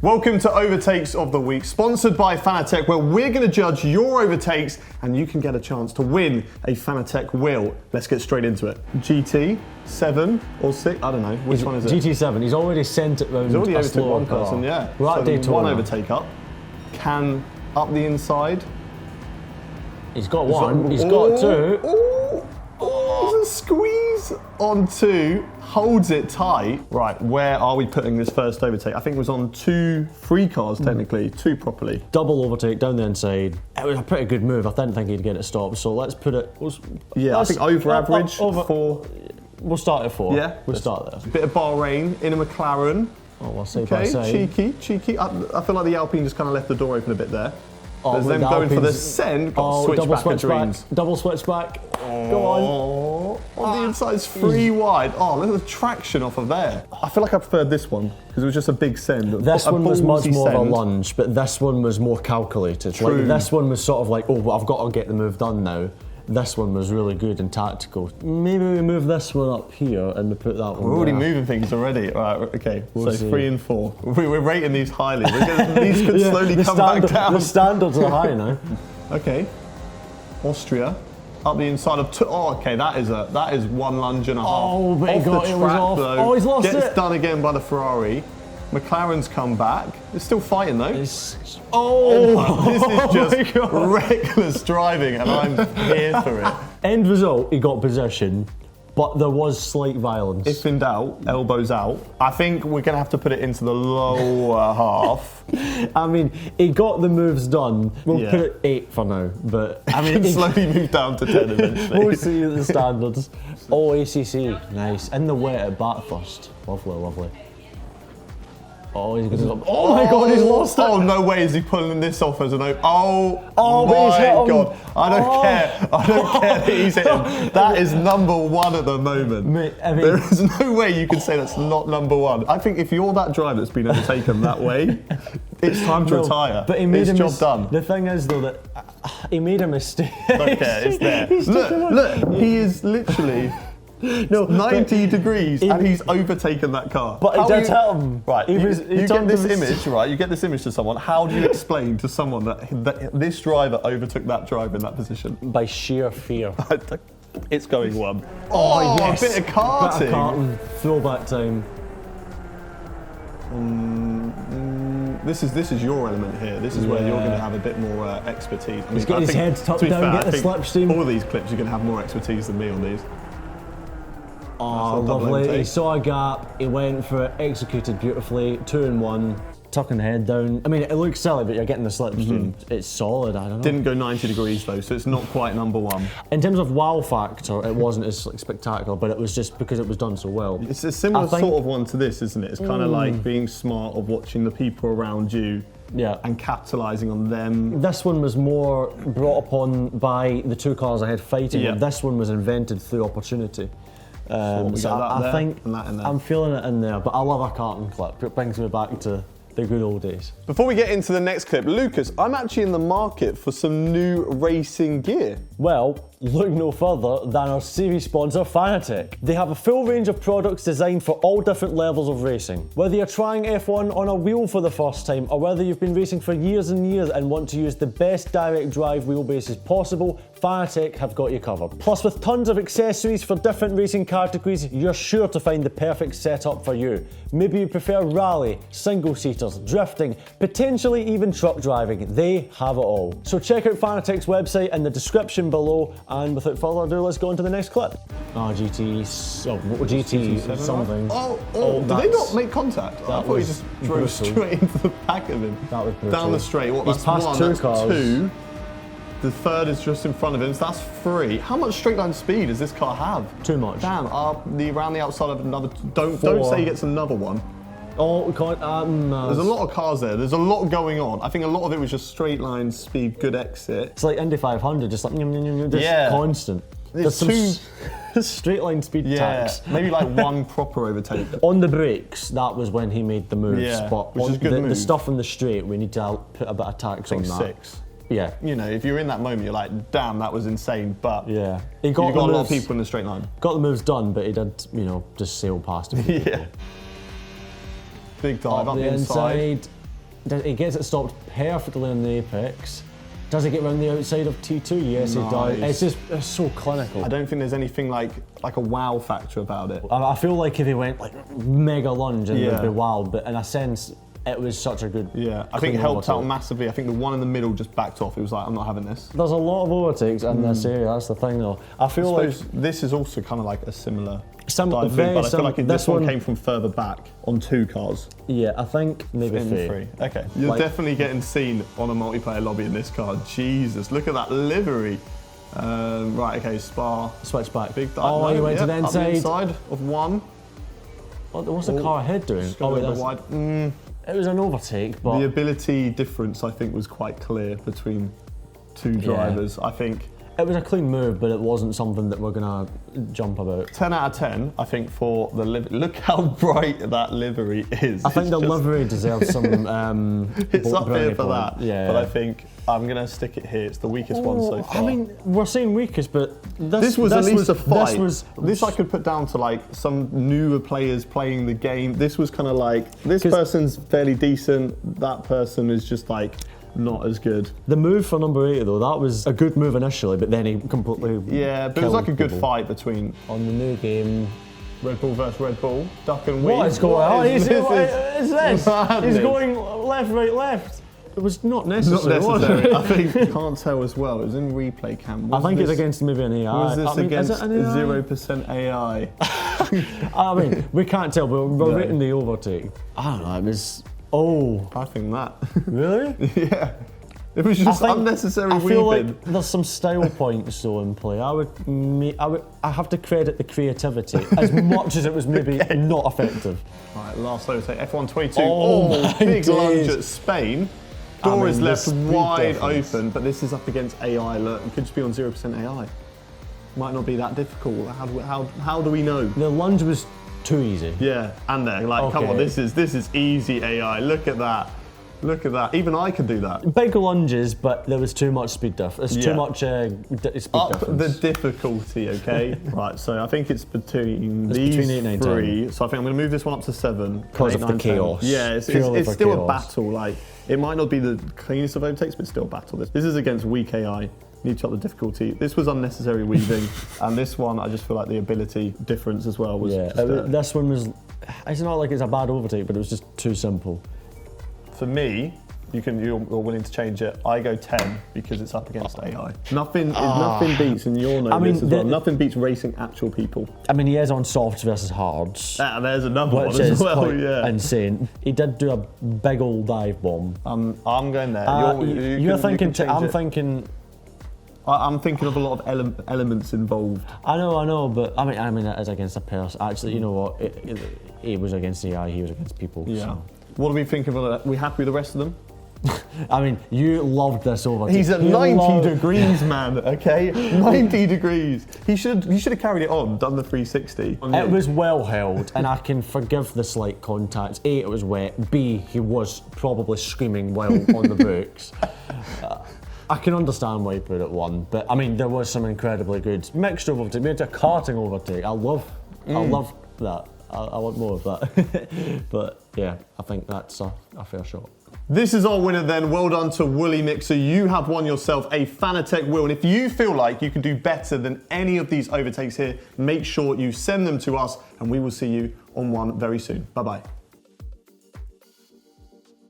Welcome to Overtakes of the Week, sponsored by Fanatec, where we're going to judge your overtakes and you can get a chance to win a Fanatec wheel. Let's get straight into it. GT, 7 or 6, I don't know. Which one is it? GT7, he's already sent it round. He's already overtook one person, yeah. We're at Daytona. One overtake up. Can up the inside. He's got one, he's got two. There's a squeeze on 2, holds it tight. Right, where are we putting this first overtake? I think it was on 3 cars technically, 2 properly. Double overtake down the inside. It was a pretty good move. I didn't think he'd get it stopped, so let's put it... I think over average, 4. We'll start at 4. Yeah. We'll start there. Bit of Bahrain in a McLaren. Oh, we'll say by say. Cheeky. I feel like the Alpine just kind of left the door open a bit there. Oh, There's them going for the send, got switchback of dreams. Double switchback. Go on. On the inside's 3 wide. Oh, look at the traction off of there. I feel like I preferred this one because it was just a big send. This one was much more of a lunge, but this one was more calculated. True. Like, this one was sort of like, oh, well, I've got to get the move done now. This one was really good and tactical. Maybe we move this one up here and we put that one We're already there. moving things already. Right, okay, We'll so see. 3 and 4. We're rating these highly. These could slowly come back down. The standards are high now. Okay, Austria. Up the inside of 2. Oh, okay, that is 1 lunge and a half. Oh, but off he got the it, track, was off. though. Oh, he's lost Gets it. done again by the Ferrari. McLaren's come back. It's still fighting though. This is This is just reckless driving, and I'm here for it. End result, he got possession, but there was slight violence. If in doubt, elbows out. I think we're going to have to put it into the lower half. I mean, he got the moves done. We'll Yeah. put it 8 for now, but I mean, It can slowly move down to 10 eventually. we'll see the standards. Oh, ACC, nice. In the wet at Bathurst. Lovely. Oh, he's gonna. Oh my God, he's lost it. Oh, no way is he pulling this off as an open. Oh but he's hit my him. God. I don't care. I don't care that he's hit him. That is number 1 at the moment. Mate, I mean- there is no way you can say that's not number 1. I think if you're that driver that's been overtaken that way, it's time to retire. But he made it's a job done. The thing is, though, that he made a mistake. Don't care, it's there. Look, he is literally 90 degrees and he's overtaken that car. But he did hit him. Right, He you get turned this him- image, right? You get this image to someone. How do you explain to someone that this driver overtook that driver in that position? By sheer fear. It's going 1. Oh, yes. a bit of karting. Bit of karting. Throwback time. This is your element here. This is where you're going to have a bit more expertise. He's getting his head tucked down, get the slipstream. All these clips, you're going to have more expertise than me on these. Oh, lovely. He saw a gap, he went for it, executed beautifully, 2 and 1, tucking the head down. I mean, it looks silly, but you're getting the slipstream. It's solid, I don't know. Didn't go 90 degrees though, so it's not quite number 1. In terms of wow factor, it wasn't as spectacular, but it was just because it was done so well. It's a similar sort of one to this, isn't it? It's kind of like being smart of watching the people around you and capitalising on them. This one was more brought upon by the 2 cars ahead fighting. Yeah. This one was invented through opportunity. So I think and that in there. I'm feeling it in there, but I love a karting clip. It brings me back to the good old days. Before we get into the next clip, Lucas, I'm actually in the market for some new racing gear. Well, look no further than our series sponsor, Fanatec. They have a full range of products designed for all different levels of racing. Whether you're trying F1 on a wheel for the first time, or whether you've been racing for years and years and want to use the best direct drive wheelbases possible, Fanatec have got you covered. Plus, with tons of accessories for different racing categories, you're sure to find the perfect setup for you. Maybe you prefer rally, single-seaters, drifting, potentially even truck driving. They have it all. So check out Fanatec's website in the description below, and without further ado, let's go on to the next clip. GT something. Did they not make contact? I thought he just drove brutal. straight into the back of him. That was brutal. Down the straight. What, He's that's passed 1, 2 that's cars. 2. The 3rd is just in front of him, so that's 3. How much straight line speed does this car have? Too much. Damn, around the outside of another. Don't 4. say he gets another one. Oh, God, There's a lot of cars there. There's a lot going on. I think a lot of it was just straight line speed, good exit. It's like Indy 500, just like just constant. There's some straight line speed tax. Maybe like 1 proper overtake. On the brakes, that was when he made the moves. Yeah, but which on is a good the move. stuff in the straight, we need to put a bit of tax on that. 6. Yeah. You know, if you're in that moment, you're like, damn, that was insane. But Yeah. you got a lot of people in the straight line. Got the moves done, but he did, just sail past him. Yeah. Big dive up the inside. He gets it stopped perfectly on the apex. Does he get around the outside of T2? Yes, he does. It's so clinical. I don't think there's anything like a wow factor about it. I feel like if he went like mega lunge, it would be wild, but in a sense, it was such a good. Yeah, I think it helped out massively. I think the one in the middle just backed off. It was like, I'm not having this. There's a lot of overtakes in this area. That's the thing, though. I feel like this is also kind of like a similar. Very but I feel like this one came from further back on 2 cars. Yeah, I think maybe three. Okay, you're definitely getting seen on a multiplayer lobby in this car. Jesus, look at that livery. Right, okay, Spa. Switch back. Big he went to the inside. Up the inside of 1. What's the car ahead doing? Wide. It was an overtake, but the ability difference I think was quite clear between 2 drivers. I think it was a clean move, but it wasn't something that we're gonna jump about. 10 out of 10, I think, for the livery. Look how bright that livery is. I think the livery deserves some. It's up here for that. Yeah. But I think I'm gonna stick it here. It's the weakest one so far. I mean, we're saying weakest, but this was at least a fight. This I could put down to like some newer players playing the game. This was kind of like this person's fairly decent. That person is just like not as good. The move for number 8 though, that was a good move initially, but then he completely but it was like a good fight between on the new game. Red Bull versus Red Bull. Duck and weave. What is going on? He's this. Madness. He's going left, right, left. It was not necessary. Not necessary. I think you can't tell as well. It was in replay cam. I think it's against maybe an AI. Was this against 0% AI? I mean, we can't tell, but we're rating the overtake. I don't know. It was. I think that. Really? Yeah. It was just unnecessary weaving. I feel like there's some style points though in play. I have to credit the creativity as much as it was maybe not effective. Right, last overtake, F122. Big lunge at Spain. Door is left wide open, but this is up against AI. Look, it could just be on 0% AI. Might not be that difficult. How do we know? The lunge was too easy. Yeah, and they're like, come on, this is easy AI. Look at that. Look at that. Even I could do that. Big lunges, but there was too much speed difference. There's too much speed difference. Up the difficulty, okay? Right, so I think it's between these 8, 9, 3. So I think I'm going to move this one up to 7. Because of the chaos. Yeah, it's still a battle. Like, it might not be the cleanest of overtakes, but it's still a battle. This is against weak AI. Need to up the difficulty. This was unnecessary weaving, and this one I just feel like the ability difference as well was. Yeah, this one was. It's not like it's a bad overtake, but it was just too simple. For me, you're willing to change it. I go 10 because it's up against AI. Nothing beats, and you'll know this as well. Nothing beats racing actual people. I mean, he is on softs versus hards. There's another one as as well. Quite yeah, insane. He did do a big old dive bomb. I'm going there. You're thinking. I'm thinking of a lot of elements involved. I know, but I mean, it is against a person. Actually, you know what? It was against the AI. He was against people. Yeah. So. What do we think of that? Are we happy with the rest of them? I mean, you loved this overtake. He's at 90 degrees, man. Okay, 90 degrees. He should have carried it on, done the 360. It was well held, and I can forgive the slight contact. A, it was wet. B, he was probably screaming while on the books. I can understand why he put it 1, but I mean, there was some incredibly good mixed overtake. We had a karting overtake. I love that. I want more of that. But yeah, I think that's a fair shot. This is our winner then. Well done to Wooly Mixer. You have won yourself a Fanatec wheel. And if you feel like you can do better than any of these overtakes here, make sure you send them to us and we will see you on one very soon. Bye-bye.